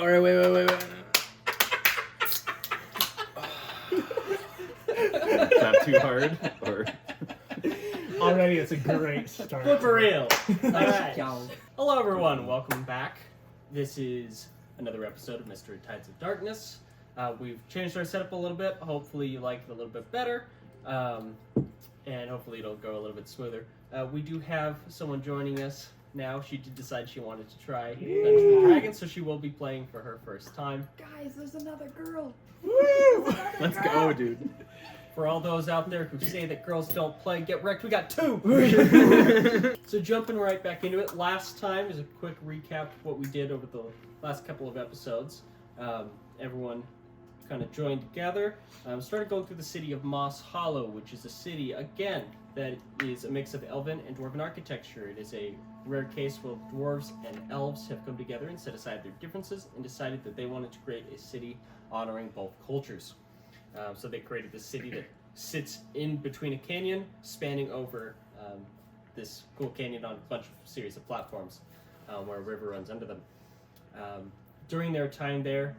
Alright, wait. Is that too hard? Or Already, it's a great start. For real. Alright. Y'all. Hello, everyone. Welcome back. This is another episode of Mistorid Tides of Darkness. We've changed our setup a little bit. Hopefully, you like it a little bit better. And hopefully, it'll go a little bit smoother. We do have someone joining us now. She did decide she wanted to try Dungeons and Dragons, so she will be playing for her first time. Guys, there's another girl. Let's go, dude. For all those out there who say that girls don't play, get wrecked, we got two! So jumping right back into it, last time is a quick recap of what we did over the last couple of episodes. Everyone kind of joined together. Started going through the city of Moss Hollow, which is a city, again, that is a mix of elven and dwarven architecture. It is a rare case where dwarves and elves have come together and set aside their differences and decided that they wanted to create a city honoring both cultures. So they created this city that sits in between a canyon, spanning over this cool canyon on a series of platforms where a river runs under them. During their time there,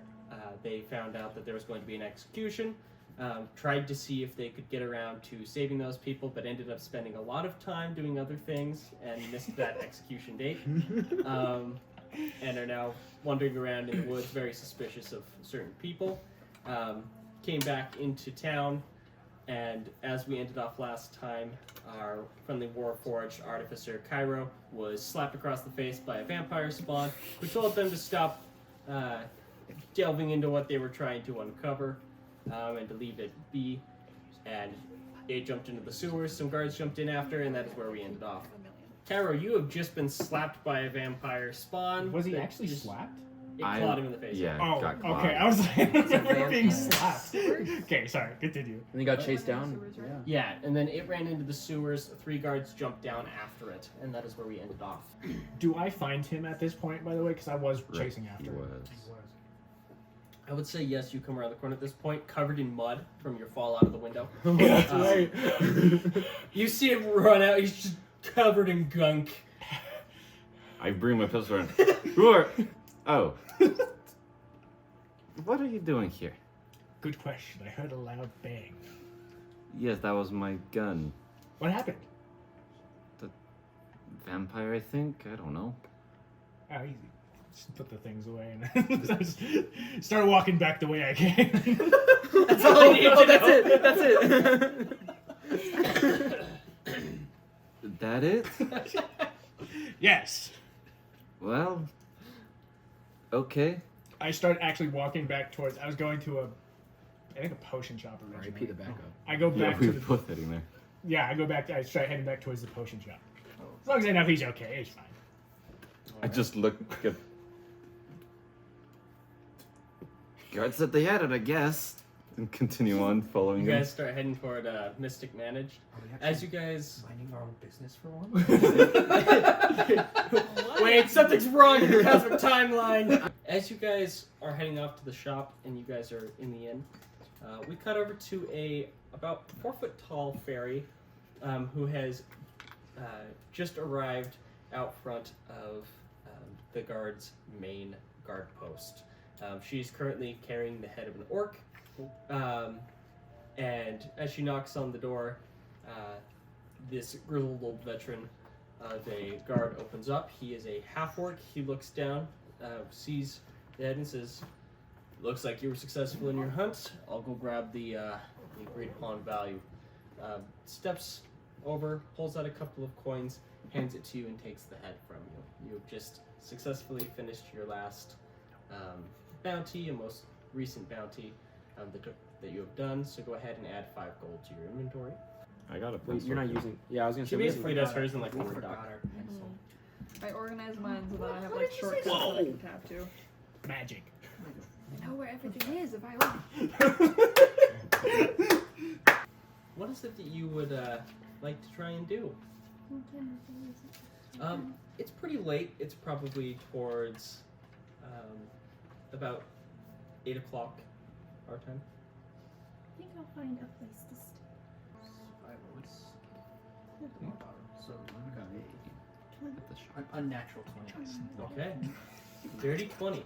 they found out that there was going to be an execution, tried to see if they could get around to saving those people, but ended up spending a lot of time doing other things and missed that execution date. And are now wandering around in the woods, very suspicious of certain people. Came back into town, and as we ended off last time, our friendly Warforged artificer Cairo was slapped across the face by a vampire spawn, who told them to stop delving into what they were trying to uncover, and to leave it be. And they jumped into the sewers, some guards jumped in after, and that is where we ended off. Cairo, you have just been slapped by a vampire spawn. Was he actually slapped? It clawed him in the face. Yeah, Oh, got clawed. okay. I was like, vampire. being slapped. Okay, sorry. Continue. And he got chased down. Yeah, and then it ran into the sewers. 3 guards jumped down after it, and that is where we ended off. Do I find him at this point, by the way? Because I was chasing after He him. was. I would say yes, you come around the corner at this point, covered in mud from your fall out of the window. That's right. You see him run out, he's just covered in gunk. I bring my pistol in. Who are? Oh. What are you doing here? Good question. I heard a loud bang. Yes, that was my gun. What happened? Vampire, I think? I don't know. Oh, easy. Just put the things away and just started walking back the way I came. That's all I need to know. That's it. That it? Yes. Well, okay. I started actually walking back towards. I was going to I think a potion shop originally. R.I.P. the backup. I go Yeah, back we to were the. both heading there. Yeah, I go back. I start heading back towards the potion shop. As long as I know he's okay, he's fine. I just look at. Guard said they had it, I guess. And continue on following You him. guys start heading toward Mystic Managed. As you guys... Minding our own business for once? Wait, something's wrong in your cosmic timeline! As you guys are heading off to the shop and you guys are in the inn, we cut over to a about 4-foot-tall fairy who has just arrived out front of the guard's main guard post. She's currently carrying the head of an orc, and as she knocks on the door, this grizzled old veteran of a guard opens up. He is a half-orc. He looks down, sees the head and says, "Looks like you were successful in your hunt. I'll go grab the agreed-upon value." Steps over, pulls out a couple of coins, hands it to you, and takes the head from you. You have just successfully finished your last bounty, a most recent bounty that you have done, so go ahead and add 5 gold to your inventory. I got a Wait, pencil. you're not using. Yeah, I was gonna She say. basically does hers in like We Word forgot doc. our pencil. I organize mine so that I have What like did you shortcuts say? that I can tap to. Magic. I know where everything is if I want. What is it that you would like to try and do? It's pretty late. It's probably towards about 8 o'clock our time. I think I'll find a place to stay. So we got At the shop. an unnatural 20. Okay. Dirty 20.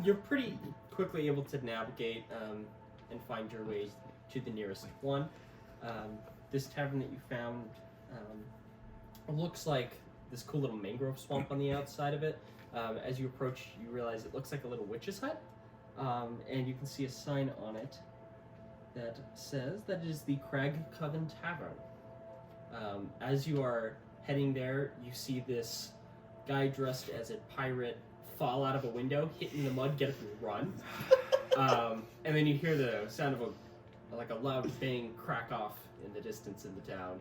You're pretty quickly able to navigate and find your way to the nearest one. This tavern that you found looks like this cool little mangrove swamp on the outside of it. As you approach, you realize it looks like a little witch's hut, and you can see a sign on it that says that it is the Crag Coven Tavern. As you are heading there, you see this guy dressed as a pirate fall out of a window, hit in the mud, get up and run. And then you hear the sound of a loud bang crack off in the distance in the town.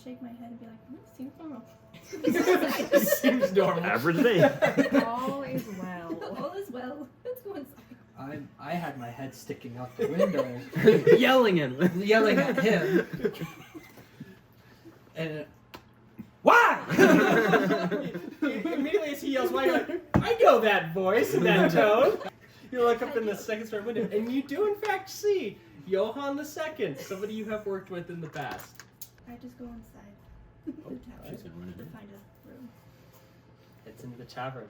Shake my head and be like, seems normal. Seems normal. Average day. All is well. All is well. Let's go inside. I had my head sticking out the window, Yelling at him. yelling at him. And why? Immediately as he yells, "Why?" You're like, I know that voice and that tone. You look up in the second story window, and you do in fact see Johann II, somebody you have worked with in the past. I just go inside the tower She's gonna run to it. find a room. It's in the tavern.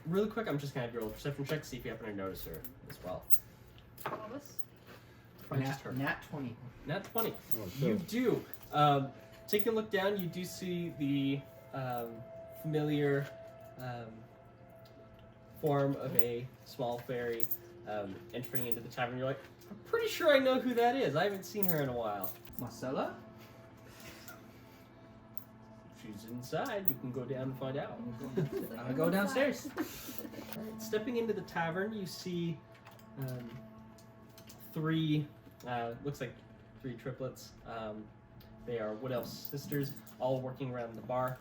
Really quick, I'm just gonna have your roll a perception check to see if you happen to notice her as well. Elvis? Probably just her. Nat 20. Nat 20. Oh, You do. Take a look down. You do see the familiar form of a small fairy entering into the tavern. You're like, I'm pretty sure I know who that is. I haven't seen her in a while. Marcella? She's inside. You can go down and find out. I'm gonna go downstairs. Stepping into the tavern, you see three, looks like three triplets. They are Wood Elf sisters, all working around the bar.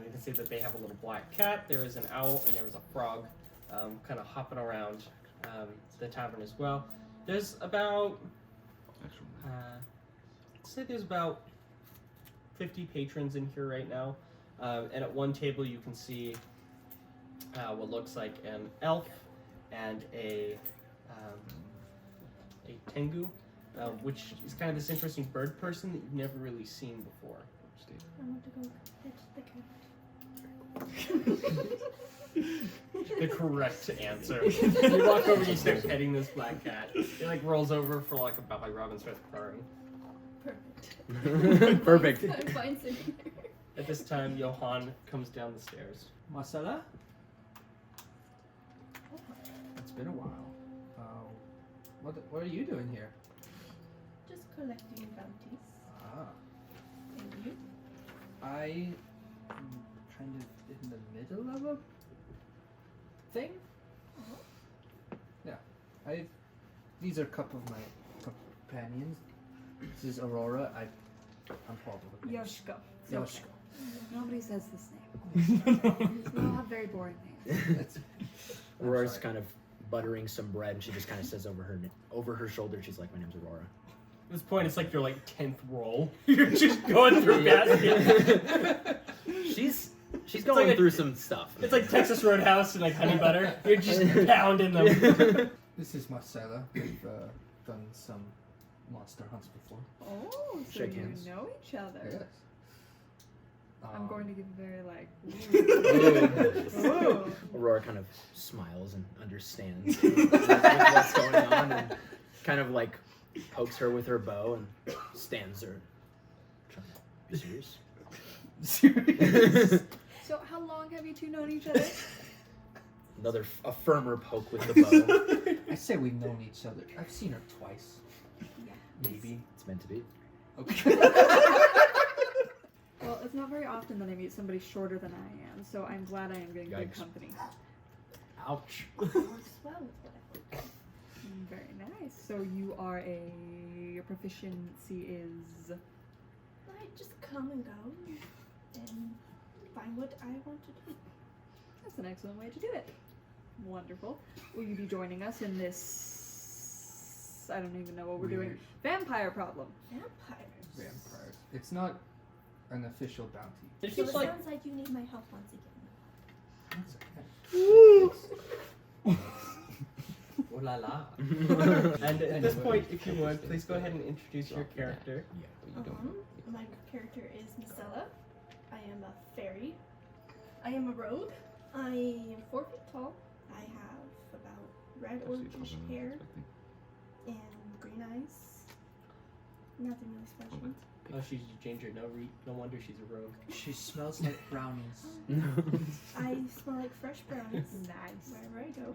You can see that they have a little black cat. There is an owl and there is a frog kind of hopping around the tavern as well. There's about, say there's about 50 patrons in here right now. And at one table you can see what looks like an elf and a tengu, which is kind of this interesting bird person that you've never really seen before. I want to go pet the cat. The correct answer. You walk over, you start petting this black cat. It like rolls over for like about like Robin starts purring. Perfect. Perfect. I'm fine sitting there. At this time, Johann comes down the stairs. Marcella? It's been a while. What are you doing here? Just collecting bounties. Ah, And you? I am kind of in the middle of a thing. Yeah, these are a couple of my companions. This is Aurora. I'm horrible with names. Yoshiko. Yoshiko. Nobody says this name. We all have very boring names. That's- I'm Aurora's sorry. kind of buttering some bread, and she just kind of says over her shoulder, she's like, "My name's Aurora." At this point, it's like your like 10th roll. You're just going through baskets. She's It's going like a- through some stuff. It's like Texas Roadhouse and like honey butter. You're just pounding them. This is Marcella. We've done some monster hunts before. Oh, so Shake you hands. know each other. Yes. I'm going to give a very like. Ooh. Aurora kind of smiles and understands what's going on, and kind of like pokes her with her bow and stands there. Be serious. Serious. So how long have you two known each other? A firmer poke with the bow. I say we've known each other. I've seen her twice. Yeah. Maybe. It's meant to be. Okay. Well, it's not very often that I meet somebody shorter than I am, so I'm glad I am getting good Yikes. company. Ouch. Works well with what I do. Very nice. So you are your proficiency is. I just come and go and find what I want to do. That's an excellent way to do it. Wonderful. Will you be joining us in this? I don't even know what we're doing. Vampire problem. Vampires. Vampires. It's not an official bounty. It So keeps it like sounds like you need my help once again. That's okay. oh la la. And at this point, if you would, please go ahead and introduce your character. My character is Marcella. I am a fairy. I am a rogue. I am 4 feet tall. I have about red orangish hair and green eyes. Nothing really special. Oh, she's a ginger. No wonder she's a rogue. She smells like brownies. I smell like fresh brownies Nice. wherever I go.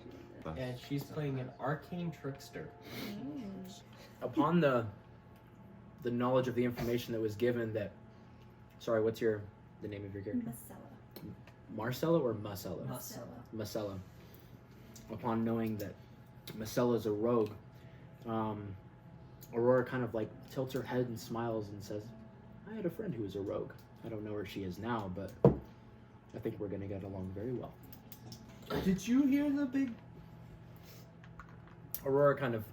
And she's playing an arcane trickster. Upon the knowledge of the information that was given, that, sorry, what's the name of your character? Marcella. Marcella or Marcella? Marcella. Marcella. Upon knowing that Marcella is a rogue, Aurora kind of like tilts her head and smiles and says, I had a friend who was a rogue. I don't know where she is now, but I think we're gonna get along very well. Did you hear the big... Aurora kind of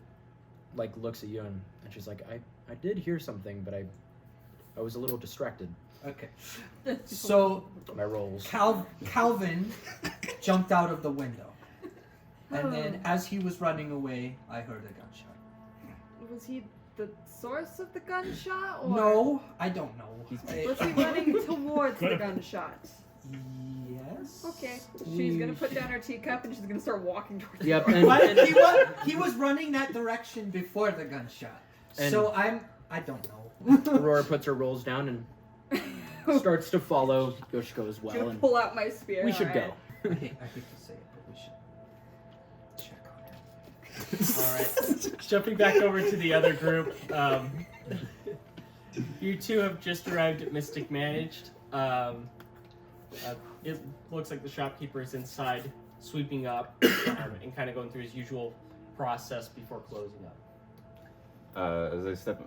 like looks at you and she's like, I did hear something, but I was a little distracted Okay. So by rolls. Calvin jumped out of the window. And then as he was running away, I heard a gunshot. Was he the source of the gunshot? Or No, I don't know. was he running towards the gunshot? Yes. Okay. She's gonna put down her teacup and she's gonna start walking towards Yep, the door. and, But he was running that direction before the gunshot. And- So I don't know. Aurora puts her rolls down and starts to follow Yoshiko as well. Gonna And pull out my spear. we should alright. go. I hate to say it, but we should check on him. Alright. Jumping back over to the other group. You two have just arrived at Mystic Managed. It looks like the shopkeeper is inside sweeping up and kind of going through his usual process before closing up. As I step,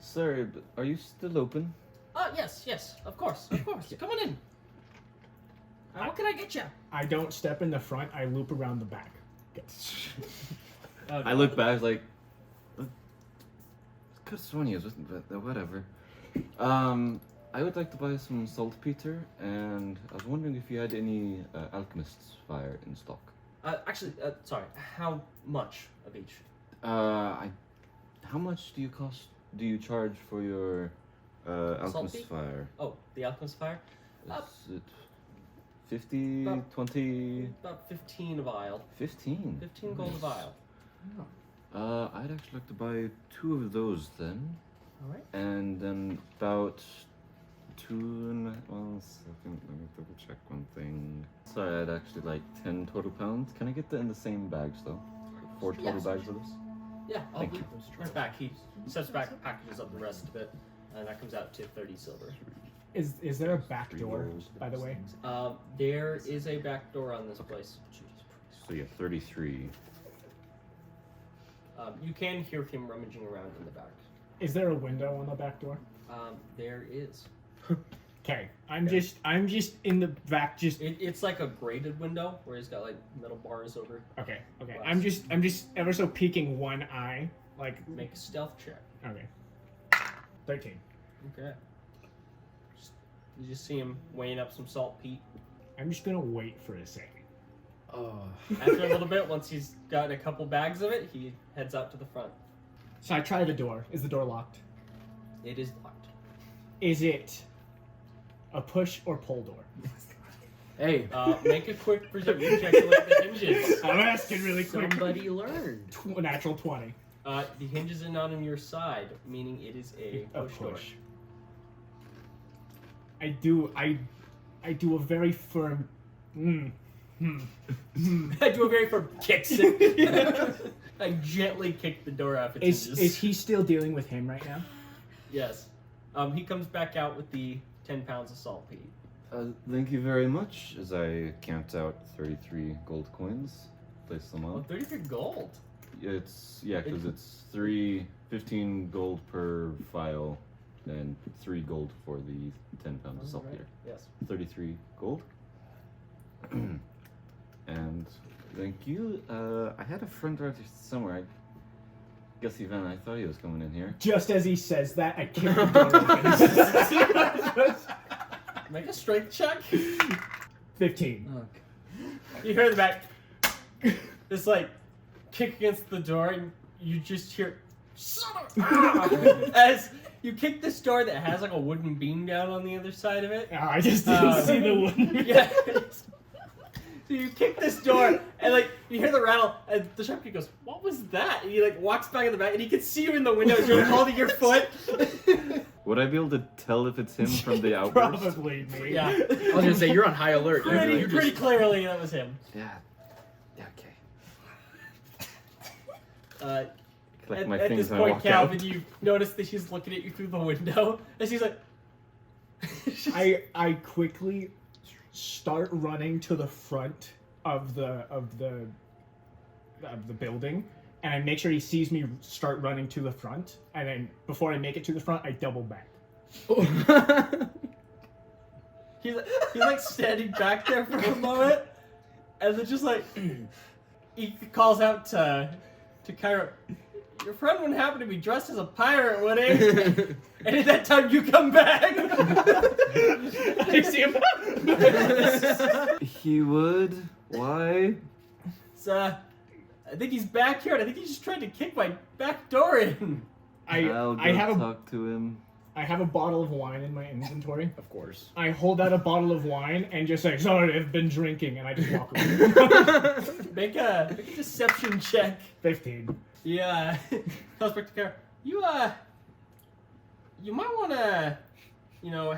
sorry, but are you still open? Yes, of course. Come on in. What can I get you? I don't step in the front. I loop around the back. Oh, I look back like, Sonia, but whatever. I would like to buy some saltpeter, and I was wondering if you had any alchemist's fire in stock. Actually, sorry. How much of each? How much do you charge for your alchemist Saltpeter? fire? Oh, the alchemist fire. Is it 50, About- 20, About 15 a vial. 15? 15 gold a vial. I'd actually like to buy 2 of those then. All right. And then about 1 second, let me double check one thing. Sorry, I'd actually like 10 total pounds. Can I get that in the same bags though? 4 total Yes. bags of this? Yeah, I'll Thank do you. right back. He steps back, packages up the rest of it, and that comes out to 30 silver. Is there a back 3 door, rolls. by the way? There is a back door on this place. So yeah, 33. You can hear him rummaging around in the back. Is there a window on the back door? There is. Okay, I'm just in the back. It's like a grated window where he's got like metal bars over. Okay. I'm just ever so peeking one eye, like. Make a stealth check. Okay. 13. Okay. You just see him weighing up some saltpeat. I'm just gonna wait for a second. Oh. After a little bit, once he's got a couple bags of it, he heads out to the front. So I try the door. Is the door locked? It is locked. Is it a push or pull door? Hey, Make a quick perception check to look at the hinges. I'm asking really quick. somebody learned. Natural 20. The hinges are not on your side, meaning it is a push door. I do a very firm. I do a very firm kicks. I gently kick the door off its hinges. Is he still dealing with him right now? Yes. He comes back out with the 10 pounds of saltpeat. Thank you very much. As I count out 33 gold coins, place them Oh, on. 33 gold. Because it's 15 gold per file, and 3 gold for the 10 pounds of saltpeter. Yes. 33 gold. And thank you. I had a friend right somewhere. I guess Ivan, I thought he was coming in here. Just as he says that, I kick the door open. Make a strength check. 15. Okay. You hear the back. This like kick against the door, and you just hear "Son of a-" as You kick this door that has like a wooden beam down on the other side of it. I just didn't see the one. Yeah. So you kick this door, and like you hear the rattle, and the shopkeeper goes, "What was that?" And he like walks back in the back, and he can see you in the window as you're holding your foot. Would I be able to tell if it's him from the outburst? Probably me. Yeah. I was gonna say you're on high alert. Pretty, You're pretty just- clearly that was him. Yeah. Yeah, okay. Collect At, my at things this and I point, walk Calvin, out. you notice that she's looking at you through the window, and she's like, I quickly start running to the front of the building, and I make sure he sees me start running to the front, and then before I make it to the front, I double back. he's like standing back there for a moment, and then just like he calls out to Kyra, "Your friend wouldn't happen to be dressed as a pirate, would he?" And at that time, you come back. I see him. He would? Why? I think he's back here, and I think he's just trying to kick my back door in. I'll go I have a talk to him. I have a bottle of wine in my inventory. Of course. I hold out a bottle of wine and just say, "Sorry, I've been drinking," and I just walk away. Make a deception check. 15. Yeah. Calls back to Kyra. You might want to,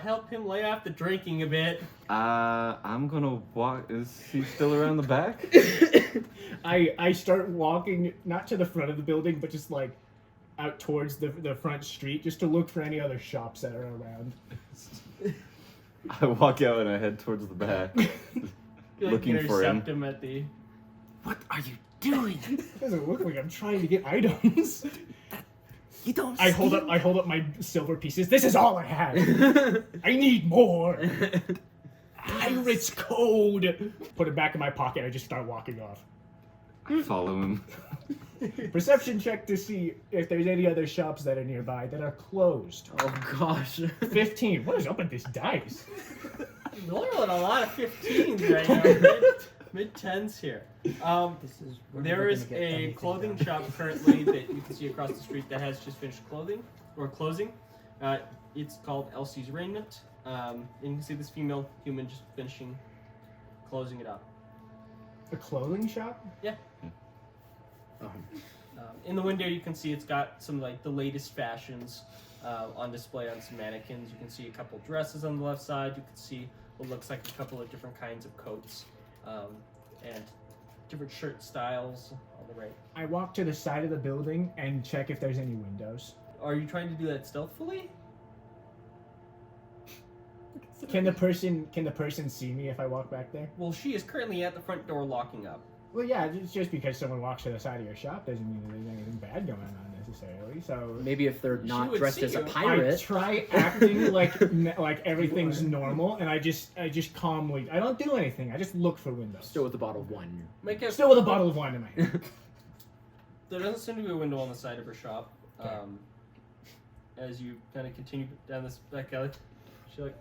help him lay off the drinking a bit. I'm gonna walk. Is he still around the back? I start walking, not to the front of the building, but just like out towards the front street, just to look for any other shops that are around. I walk out and I head towards the back. You, Looking for him. intercept him at the... What are you doing? It doesn't look like I'm trying to get items. You don't. I hold up my silver pieces. This is all I have. I need more. Pirate's code. Put it back in my pocket. I just start walking off. I follow him. Perception check to see if there's any other shops that are nearby that are closed. Oh gosh. 15. What is up with this dice? You're rolling a lot of 15s right now. Mid-10s here. There is a clothing shop currently that you can see across the street that has just finished closing. It's called Elsie's Raiment. And you can see this female human just closing it up. A clothing shop? Yeah. In the window, you can see it's got some like the latest fashions on display on some mannequins. You can see a couple dresses on the left side. You can see what looks like a couple of different kinds of coats and different shirt styles on the right. I walk to the side of the building and check if there's any windows. Are you trying to do that stealthily? Can the person see me if I walk back there? Well, she is currently at the front door locking up. Well, yeah, it's just because someone walks to the side of your shop doesn't mean that there's anything bad going on necessarily. So Maybe if they're She not would dressed see as a you. I pirate. try acting like everything's normal, and I just calmly. I don't do anything. I just look for windows. Still with the bottle of wine. Make a, Still with a bottle of wine in my hand. There doesn't seem to be a window on the side of her shop. As you kind of continue down this back alley, she like,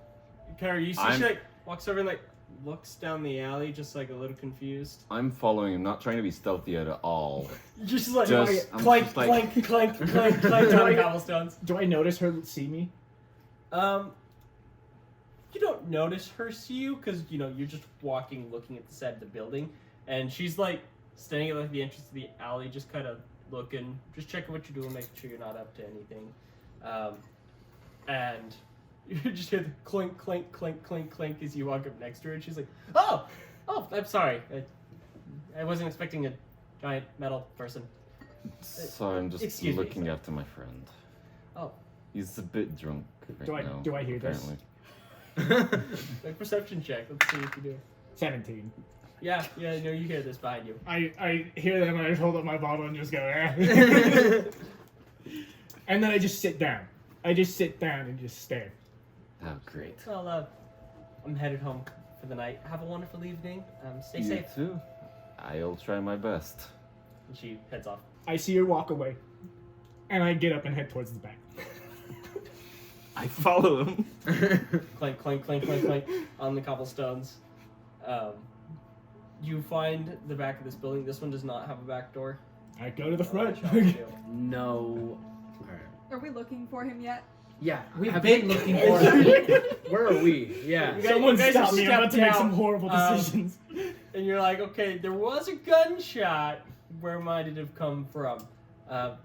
Kyra, you see she like walks over and like looks down the alley, just like a little confused. I'm following him, not trying to be stealthy at all. Just like I'm clank, just like- clank, clank, clank, clank down the cobblestones. Do I notice her see me? You don't notice her see you because you're just walking, looking at the side of the building, and she's like standing at like the entrance of the alley, just kind of looking, just checking what you're doing, making sure you're not up to anything, and you just hear the clink, clink, clink, clink, clink as you walk up next to her, and she's like, "Oh, I'm sorry, I wasn't expecting a giant metal person." So I'm just Excuse me, looking sir. after my friend. Oh, He's a bit drunk right now. Do I hear this? apparently. like perception check. Let's see what you do. 17. Yeah, no, you hear this behind you. I hear them and I just hold up my bottle and just go, eh. And then I just sit down. I just sit down and just stare. Oh, great. Well, I'm headed home for the night. Have a wonderful evening. Stay You safe. too. I'll try my best. And she heads off. I see her walk away. And I get up and head towards the back. I follow him. Clank, clank, clank, clank, clank on the cobblestones. You find the back of this building. This one does not have a back door. I go to the front. No. Alright. Are we looking for him yet? Yeah, We've have been we- looking for him. Where are we? Yeah. You guys- Someone you guys stop me. I'm about to stepped make some out, horrible decisions. And you're like, okay, there was a gunshot. Where might it have come from? How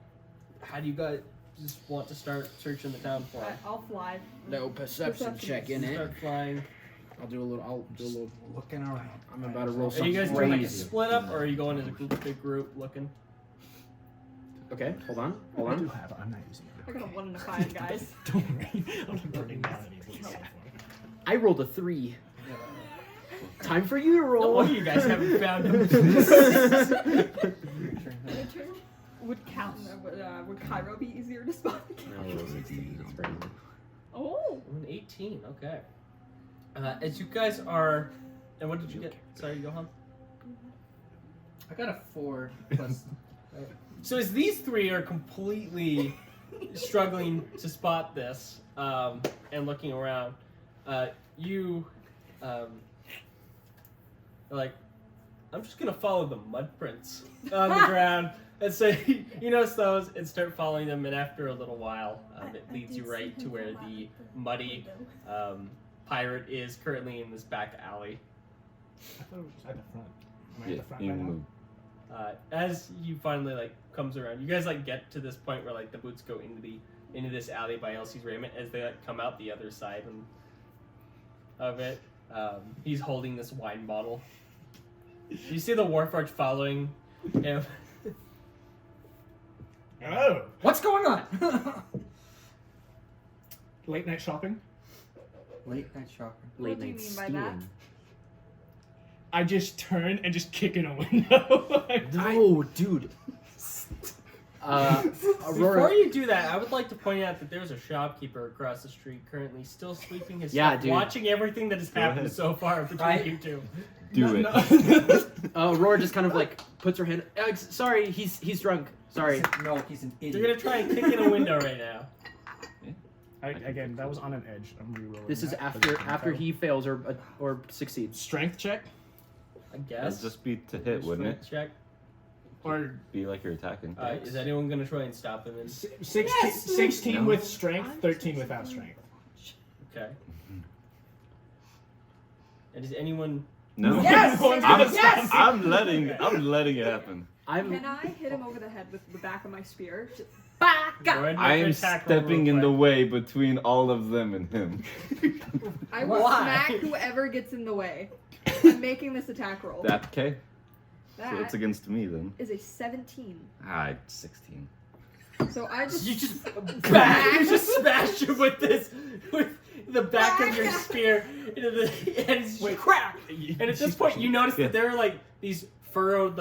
do you guys just want to start searching the town for it? I'll fly. No perception check in it. Start flying. I'll do a little. Looking around. I'm about to roll Are something you guys doing like a crazy. split up, or are you going as a big group looking? Okay, hold on. I do have it. I'm not using it. I got a 1 and a 5, guys. Don't worry. I'm burning down any of these. I rolled a 3. Time for you to No roll. wonder you guys haven't found him. Would Cairo be easier to spot? No, 16. That's crazy. Oh. An 18, okay. As you guys are, and what did you get? Sorry, Johan. I got a 4 plus. So as these three are completely struggling to spot this and looking around, you are like, I'm just gonna follow the mud prints on the ground. And so you notice those and start following them, and after a little while, it leads you right to where the muddy pirate is currently in this back alley. I thought it was at the front. Am I Yeah, at the front you right now? move. As you finally comes around, you guys get to this point where the boots go into this alley by Elsie's raiment. As they come out the other side of it, he's holding this wine bottle. You see the Warforged following him. Oh! What's going on? Late night shopping? Late night shopping. Late What do you night mean by that? stealing. I just turn and just kick in a window. No, dude. Before Aurora. you do that, I would like to point out that there's a shopkeeper across the street currently still sweeping his Yeah, stuff, dude. watching everything that has happened ahead. so far between Right. you two. Do it. Aurora just kind of puts her hand. Sorry, he's drunk. Sorry. No, he's an idiot. You're gonna try and kick in a window right now. Again, that was on an edge. I'm re-rolling. This is that. after he fails or succeeds. Strength check? I That'd guess. just be to hit, wouldn't it? Check. Or Be like you're attacking. Is anyone gonna try and stop him? 16 No. with strength, 13 without strength. Okay. And is anyone? No. Yes! No one's I'm, gonna stop me. I'm letting it happen. Can I hit him over the head with the back of my spear? Just, Go ahead and I make your am attack roll stepping real in the quick. way between all of them and him. I will Why? smack whoever gets in the way. I'm making this attack roll. That okay? That So it's against me then. is a 17. 16. So I just You just you just smash him with the back of your spear into the and it's just crack. And at this point, you notice Yeah. that there are these furrowed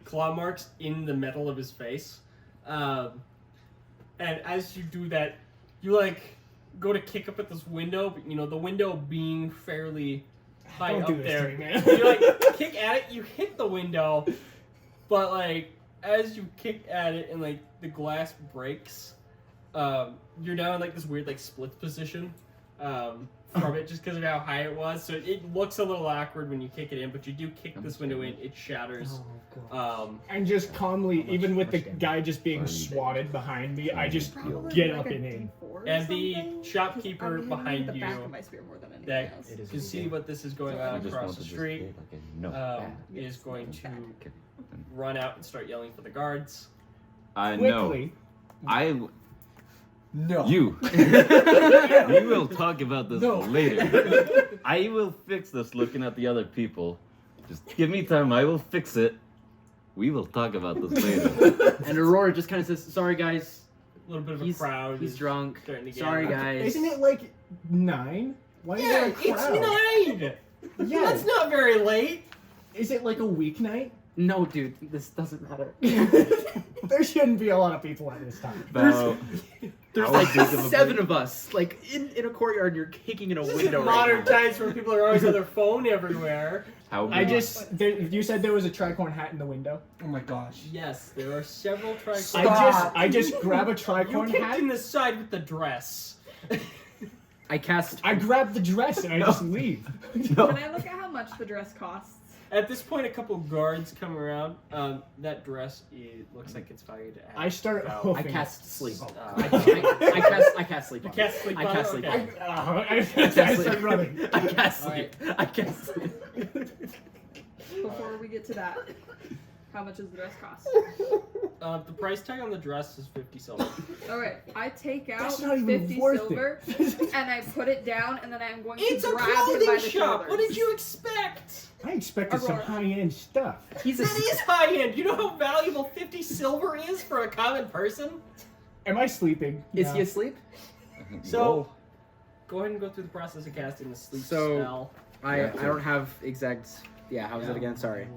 claw marks in the metal of his face. And as you do that, you go to kick up at this window, but the window being fairly high Don't up do this there. to me, man. You kick at it, you hit the window, but as you kick at it and the glass breaks, you're now in this weird split position from it just because of how high it was. So it looks a little awkward when you kick it in, but you do kick this window in, it shatters. And just calmly, even with the much guy just being Sorry. swatted behind me, I just probably get like up a and in. D4 or And the something, 'cause shopkeeper I'm hitting behind the back you of my spear more than anything that else. It is you see what this is going I on just across want the to street. just hit no. Is going to Okay. run out and start yelling for the guards. I know. Quickly. No. You. We will talk about this No. later. I will fix this looking at the other people. Just give me time. I will fix it. We will talk about this later. And Aurora just kind of says, "Sorry, guys. A little bit of a He's crowd. He's is drunk. starting to get Sorry, out. guys." Isn't it 9? Why is Yeah, there a it's crowd? 9! Yeah. That's not very late. Is it a weeknight? No, dude. This doesn't matter. There shouldn't be a lot of people at this time. About There's How big of a 7 of us, in a courtyard, and you're kicking in a This is window modern right now. times where people are always on their phone everywhere. how I big- just, you said there was a tricorn hat in the window. Oh my gosh. Yes, there are several tricorns. I just grab a You tricorn kicked hat. in the side with the dress. I cast. I grab the dress and I just leave. No. Can I look at how much the dress costs? At this point, a couple guards come around. That dress looks like it's valued at. I start about- hoofing. I cast sleep. Oh. I cast sleep. You on cast it. sleep. I on cast it? sleep. Okay. on it. I start running. I cast Alright. sleep. I cast sleep. Before we get to that, how much does the dress cost? The price tag on the dress is 50 silver. Alright, I take out That's not even 50 worth silver it. and I put it down and then I'm going It's to a grab him by clothing the shop. What shoulders. did you expect? I expected some Aurora. high-end stuff. He's That is high end. You know how valuable 50 silver is for a common person? Am I sleeping? Is No. he asleep? So, go ahead and go through the process of casting the sleep So- spell. I Yeah. don't have exact. Yeah, how was it again? Sorry.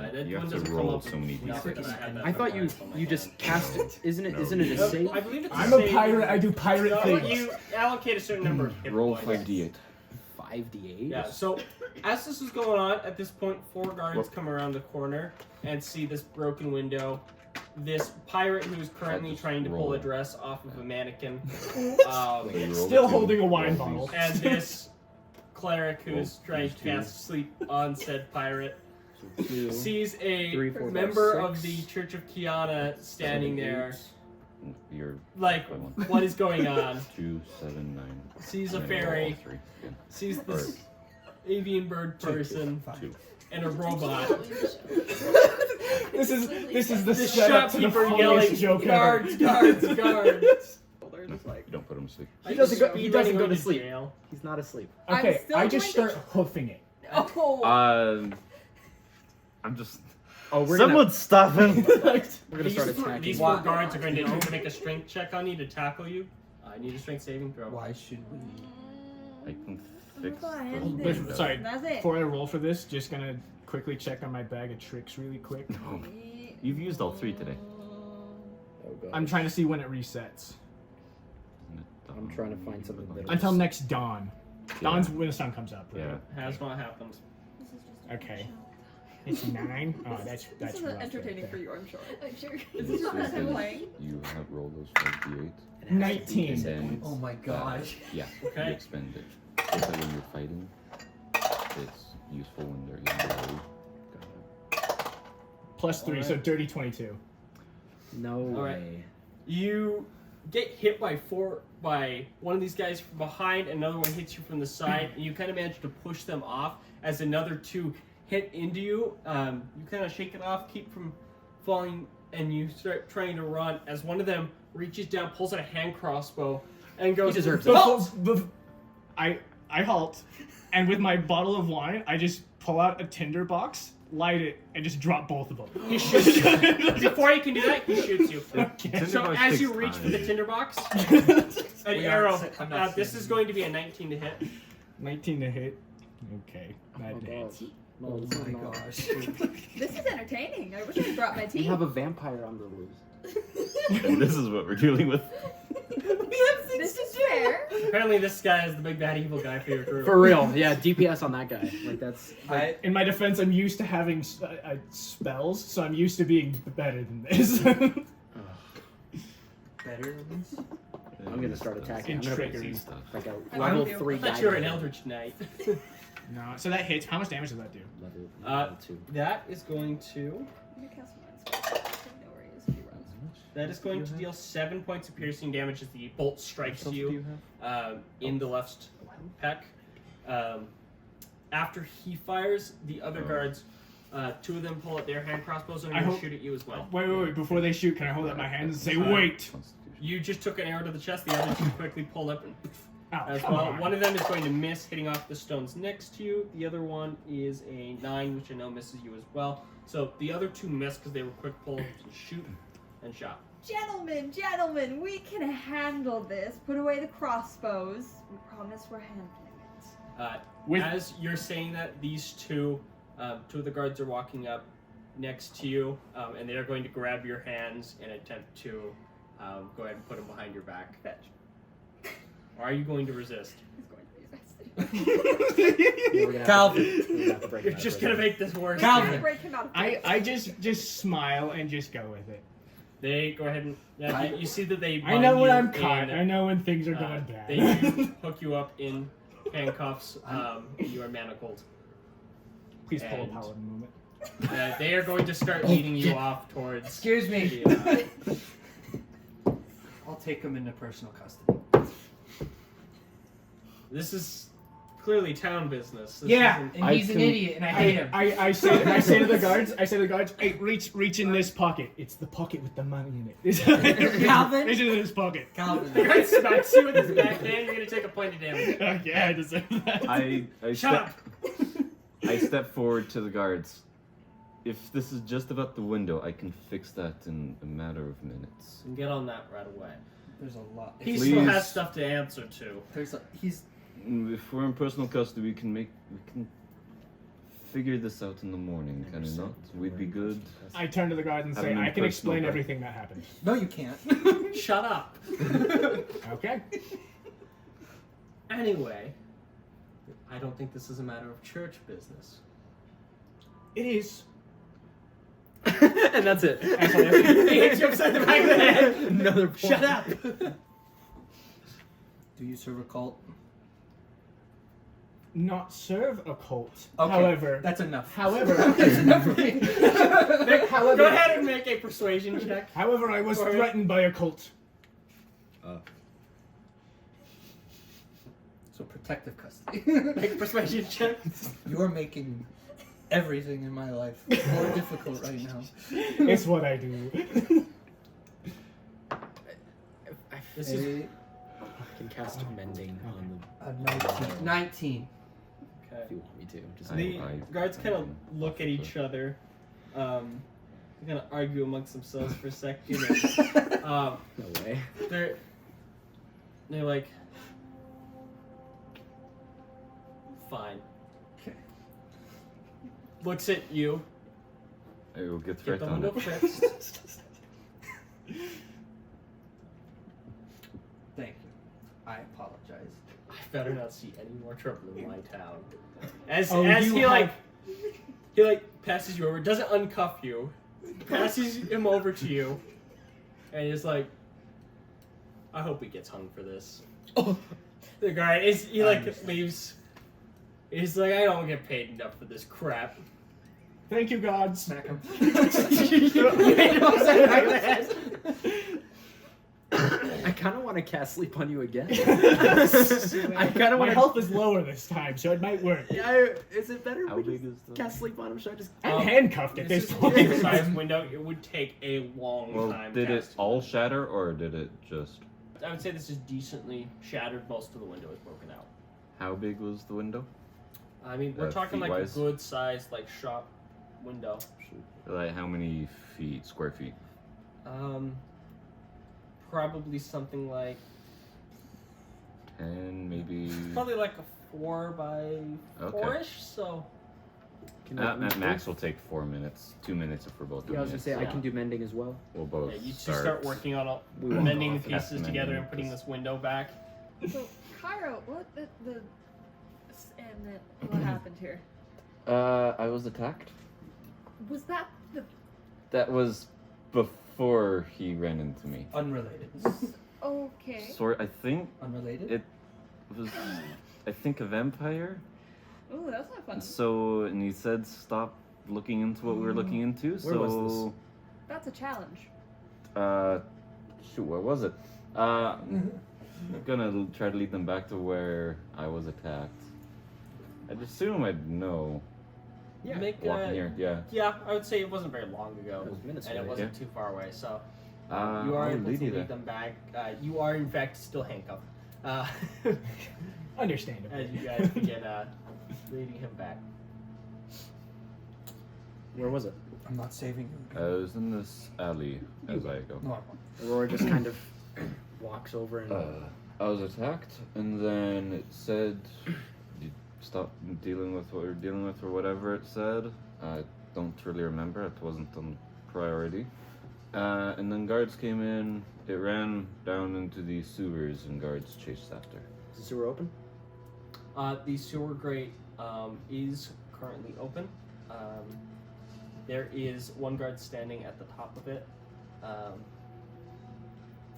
That You one have to doesn't come roll up so many with nothing, d6. but I had that I thought you memorized on my you just head. cast it. Isn't it? No, Isn't it you a just- save? I believe it's I'm a save. pirate. I do pirate No, things. you allocate a certain number of hit Roll points. 5d8. 5d8. Yeah, so as this is going on, at this point, 4 guards Whoop. come around the corner and see this broken window. This pirate who is currently just trying to pull roll. a dress off of a mannequin. You roll Still the holding a two, wine roll bottle. these. And this cleric who is Roll trying these to two. cast sleep on said pirate So 2, sees a 3, 4, 5, member 6, of the Church of Kiana standing 7, there, 8. You're like, by one. what is going on? 2, 7, 9. Sees a And then roll all fairy, three. Yeah. sees this avian bird person, 2. and a robot. This is the The setup to the shopkeeper funniest yelling, joke guards, ever. guards, guards. They're just like, You don't put him to sleep. He doesn't go- Are he you doesn't going go to sleep. jail? He's not asleep. Okay, I'm still I just going start hoofing it. oh, I'm just. Oh, we're Someone stop him! We're gonna These, start attacking. these Why- 4 guards are going to make a strength check on you to tackle you. I need a strength saving throw. Why should we? I can fix fine. the Wait, window. sorry, that's it. before I roll for this, just gonna quickly check on my bag of tricks really quick. No. You've used all 3 today. Oh god. I'm trying to see when it resets. Isn't it? I'm trying to find something that- Until next dawn. Dawn's when the sun comes up, right? Yeah. Has not happened. This is just a Okay. show. It's 9? Oh, This that's isn't rough right entertaining there. for you, I'm sure. I'm sure. Is this your So first time then playing? You have rolled those 5d8. It has to be 19. hit Then- points. Oh my gosh. Yeah, Okay. you expend it. So that when you're fighting, it's useful when they're in low. Plus 3, so Alright. dirty 22. No Alright. way. You get hit by one of these guys from behind, another one hits you from the side, and you kind of manage to push them off as another 2 hit into you. You kind of shake it off, keep from falling, and you start trying to run as one of them reaches down, pulls out a hand crossbow, and goes, He deserves it. "Halt!" I halt, and with my bottle of wine, I just pull out a tinder box, light it, and just drop both of them. He shoots you. Before you can do that, he shoots you. Okay. So Tinderbox as you takes reach for the time. tinderbox, an We arrow. aren't- I'm not This saying- is going to be a 19 to hit. 19 to hit. Okay, that Oh god. hits. No, Oh this is my not. gosh. This is entertaining. I wish I brought my We tea. have a vampire on the loose. And this is what we're dealing with. This is fair. Apparently, this guy is the big bad evil guy for your group. For real, yeah. DPS on that guy. Like that's. I In my defense, I'm used to having spells, so I'm used to being better than this. better than this. I'm gonna start attacking. And I'm gonna triggering. stuff. like a I level love you. 3 I guy. thought you were an Eldritch Knight. No, so that hits. How much damage does that do? Level 2. That is going to. I'm gonna cast mine, so I know where he is if he runs. That is going to deal 7 points of piercing damage as the bolt strikes you in the left pec. After he fires, the other guards, 2 of them pull out their hand crossbows and I are going hope- to shoot at you as well. Wait. Before they shoot, can I hold up my hand and say, wait? You just took an arrow to the chest. The other 2 quickly pulled up and Oh, as come well. on. One of them is going to miss, hitting off the stones next to you. The other one is a 9, which I know misses you as well. So the other 2 miss because they were quick pull to shoot and shot. Gentlemen, we can handle this. Put away the crossbows. We promise we're handling it. With- As you're saying that, these 2 of the guards are walking up next to you, and they are going to grab your hands and attempt to go ahead and put them behind your back. Fetch. Or are you going to resist? He's going to be arrested. Calvin. You're just gonna make this worse. Calvin. Break him out of I just smile and just go with it. They go ahead and you see that they. I know bind when you I'm caught. in, I know when things are going bad. They do hook you up in handcuffs. And you are manacled. Please pull a And- paladin moment. They are going to start leading you off towards. Excuse me. the, I'll take him into personal custody. this is clearly town business. This Yeah, isn't- and I he's an can- idiot, and I hate him. I say to the guards, hey, reach in this pocket. It's the pocket with the money in it. Calvin? Reach into this pocket. The Calvin. guy smacks you with his backhand. You're gonna take a point of damage. Okay, I deserve that. I Shut up. I step forward to the guards. If this is just about the window, I can fix that in a matter of minutes. And get on that right away. There's a lot. He Please. still has stuff to answer to. He's If we're in personal custody, we can figure this out in the morning, can we not? We'd be good. I turn to the guards and Have say, an I can impersonal explain guard. everything that happened. no, you can't. Shut up. Okay. Anyway, I don't think this is a matter of church business. It is. And that's it. He hits you upside the back of the head. Another point. Shut up. Do you serve a cult? Not serve a cult. Okay, However, that's enough. however, That's enough for me. Go ahead and make a persuasion check. however, I was Sorry. threatened by a cult. So protective custody. Make a persuasion check. You're making everything in my life more difficult right now. It's what I do. This is I can cast mending on A 19. the. If you want me to. Just the guards kind of look at each other. They kind of argue amongst themselves for a second. And, no way. they're like, fine. Okay. Looks at you. I will get Get right the on window it. fixed. Thank you. I apologize. I better not see any more trouble in my town. As Oh, as you he have- like passes you over, doesn't uncuff you, passes him over to you, and he's like, I hope he gets hung for this. The guy he like leaves. He's like, I don't get paid enough for this crap. Thank you, gods. Smack him. You hit him upside the back of the head. I kind of want to cast sleep on you again. I kind of My want to. health is lower this time, so it might work. Yeah, is it better? How if we big just is the... cast sleep on him? Should I just? I'm handcuffed at this This is point. a size window. It would take a long Well, time. did it casting. all shatter, or did it just... I would say this is decently shattered. Most of the window is broken out. How big was the window? I mean, we're talking like feet-wise? a good sized like shop window. Like, how many feet, square feet? Probably something like 10, maybe... probably like a 4 by 4ish. So Can At max will take 4 minutes. 2 minutes if we're both doing Yeah, I was gonna it. say I Yeah. can do mending as well. We'll both yeah, you two start working on We walk mending off the and pieces that's together mending and putting this. this window back. So, Cairo, what what happened here? I was attacked. Was that the That was before he ran into me. Unrelated. okay? I think Unrelated? it was, I think, a vampire. Oh, that's not fun. And he said stop looking into what we were looking into. Where was That's a challenge. Shoot, where was it? I'm gonna try to lead them back to where I was attacked. I'd assume I'd know. Yeah. Make Walking here, yeah. Yeah, I would say it wasn't very long ago, It was minutes and it away. wasn't too far away. So you I'll are able lead to you lead there. them back. You are in fact still handcuffed. Understandable. As you guys begin leading him back. Where was it? I'm not saving you. I was in this alley as I go. Normal. Aurora just kind of walks over and. I was attacked, and then it said, "You stop dealing with what you're dealing with," or whatever it said. I don't really remember. It wasn't on priority. And then guards came in. It ran down into the sewers, and guards chased after. Is the sewer open? The sewer grate is currently open. There is one guard standing at the top of it,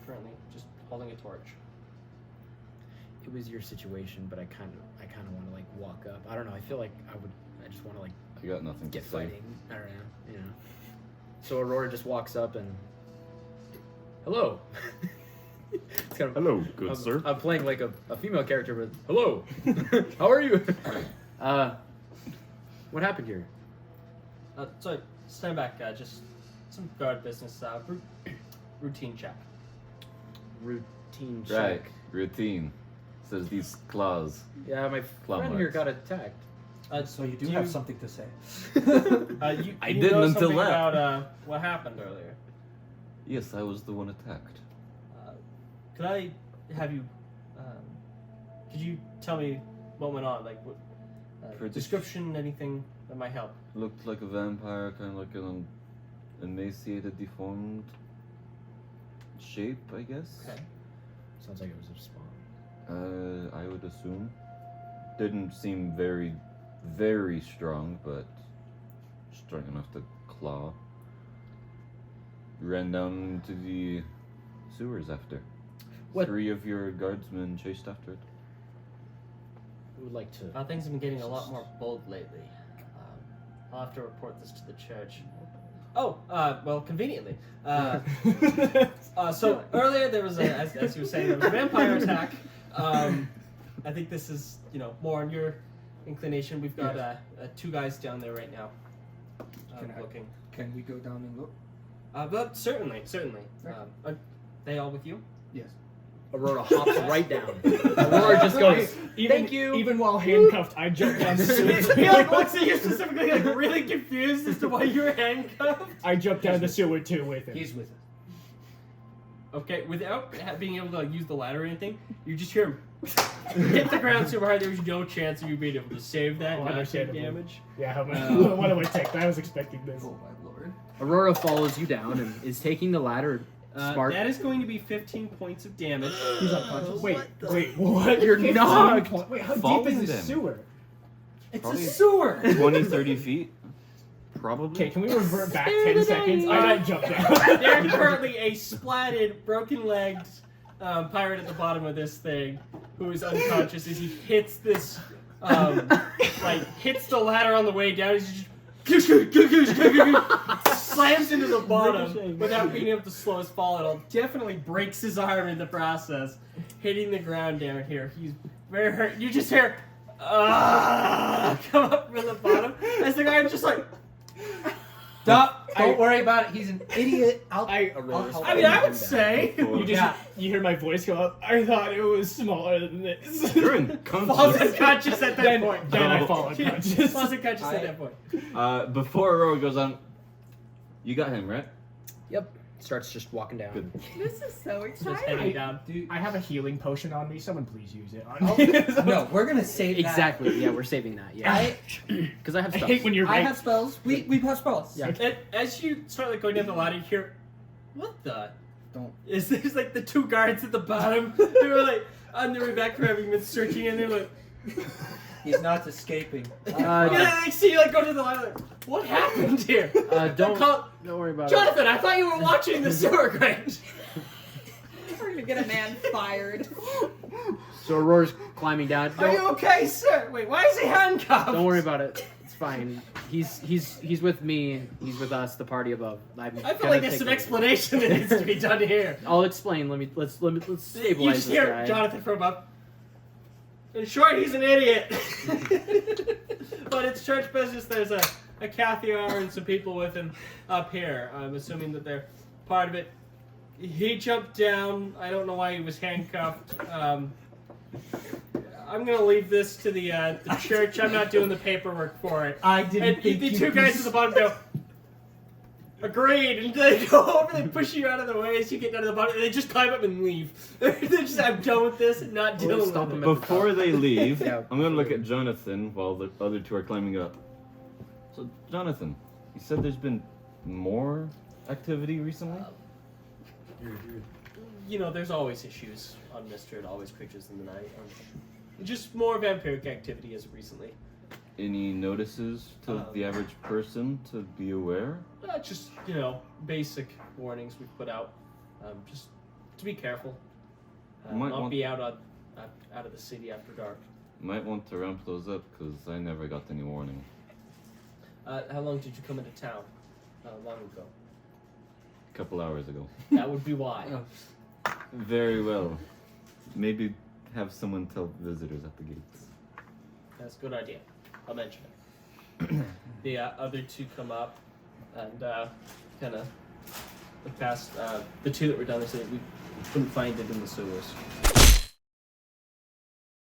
currently just holding a torch. It was your situation, but I kind of want to like walk up. I don't know. I feel like I just want to like You got nothing get to say. fighting around, you know. So Aurora just walks up and, hello. It's kind of, Hello, good I'm, sir. I'm playing like a female character, but hello. How are you? What happened here? So stand back. Just some guard business. Routine check. Routine Right, check. routine. Says these claws. Yeah, my Claw friend here marks. got attacked. So you do have something to say. I you didn't know until something that. about what happened earlier. Yes, I was the one attacked. Could I have you? Could you tell me what went on? Like what For this- description, anything that might help. Looked like a vampire, kind of like an emaciated, deformed shape, I guess. Okay. Sounds like it was a spawn. I would assume. Didn't seem very, very strong, but strong enough to claw. Ran down into the sewers after. What? 3 of your guardsmen chased after it. I would like to. Things have been getting a lot more bold lately. I'll have to report this to the church. Oh, well, conveniently. So earlier there was as you were saying, there was a vampire attack. I think this is, more on your inclination. We've got 2 guys down there right now, looking. Can we go down and look? But certainly. Right. Are they all with you? Yes. Aurora hops right down. Aurora just goes, thank you. Even while handcuffed, I jumped down the sewer. You're specifically really confused as to why you're handcuffed. I jumped down the sewer too with him. He's with us. Okay, without being able to use the ladder or anything, you just hear him hit the ground super hard. There's no chance of you being able to save that. Oh, Not take understandable. damage. Yeah, what do I take? I was expecting this. Oh my lord. Aurora follows you down and is taking the ladder. Spark. That is going to be 15 points of damage. He's unconscious. Wait, what? You're 15 knocked. Wait, how deep Falling is this then. sewer? It's Probably- a sewer. 20, 30 feet? Probably. Okay, can we revert back 10 seconds? I got jumped down. There's currently a splatted, broken-legged pirate at the bottom of this thing who is unconscious as he hits this, hits the ladder on the way down. He's just slams into the bottom without being able to slow his fall at all. Definitely breaks his arm in the process, hitting the ground down here. He's very hurt. You just hear come up from the bottom as the guy's just like. Stop! Don't worry about it. He's an idiot. I'll Aurora's help I mean, him. I would say. You hear my voice go up. I thought it was smaller than this. You're Falls unconscious. unconscious at that then point. then I No. fall unconscious. Falls unconscious at that point. Before Aurora goes on, you got him, right? Yep. Starts just walking down. Good. This is so Just exciting. heading down. Dude, I have a healing potion on me. Someone please use it on me. no, we're gonna save that. Exactly. Yeah, we're saving that. Yeah. Because I have I stuff. hate when you're I right. have spells. We have spells. Yeah. And as you start going down the ladder, you hear, what the? Don't. Is there's the 2 guards at the bottom? They were on their way back from having been searching, and they're like, He's not escaping. yeah, they see you go to the ladder. What happened here? Don't Call- worry about Jonathan, I thought you were watching the sewer grate. We're gonna get a man fired. it. So Aurora's climbing down. Are you okay, sir? Wait, why is he handcuffed? Don't worry about it. It's fine. He's with me. He's with us. The party above. I feel like there's some explanation that needs to be done here. I'll explain. Let's You stabilize just this hear guy. Jonathan from up. In short, he's an idiot. But it's church business. There's a Kathy hour and some people with him up here. I'm assuming that they're part of it. He jumped down. I don't know why he was handcuffed. I'm gonna leave this to the church. I'm not doing the paperwork for it. I didn't And think the you 2 guys could- at the bottom go. Agreed. And they go over, they push you out of the way as you get down to the bottom, and they just climb up and leave. They're just, I'm done with this and not We'll dealing stop with them it. at Before they leave, Yeah. I'm gonna look at Jonathan while the other 2 are climbing up. So, Jonathan, you said there's been more activity recently? There's always issues on Mistorid, always creatures in the night. Just more vampiric activity as of recently. Any notices to the average person to be aware? Just, basic warnings we put out. Just to be careful. Might Not want- be out of the city after dark. Might want to ramp those up because I never got any warning. How long did you come into town? Long ago. A couple hours ago. That would be why. Very well. Maybe have someone tell visitors at the gates. That's a good idea. I'll mention it. The other two come up and kind of look past the two that were down there. Say we couldn't find it in the sewers.